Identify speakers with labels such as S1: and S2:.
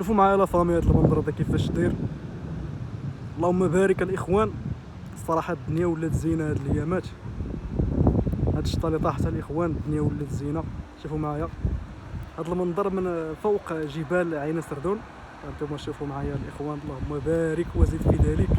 S1: شوفوا معايا لا فامي هذا المنظر هذا كيفاش داير. اللهم بارك الاخوان. الصراحه الدنيا ولات زينه هاد الايامات. هاد الشتا اللي طاحت الاخوان الدنيا ولات زينه. شوفوا معايا هاد المنظر من فوق جبال عين سردون. انتم شوفوا معايا الاخوان اللهم بارك وزد في ذلك.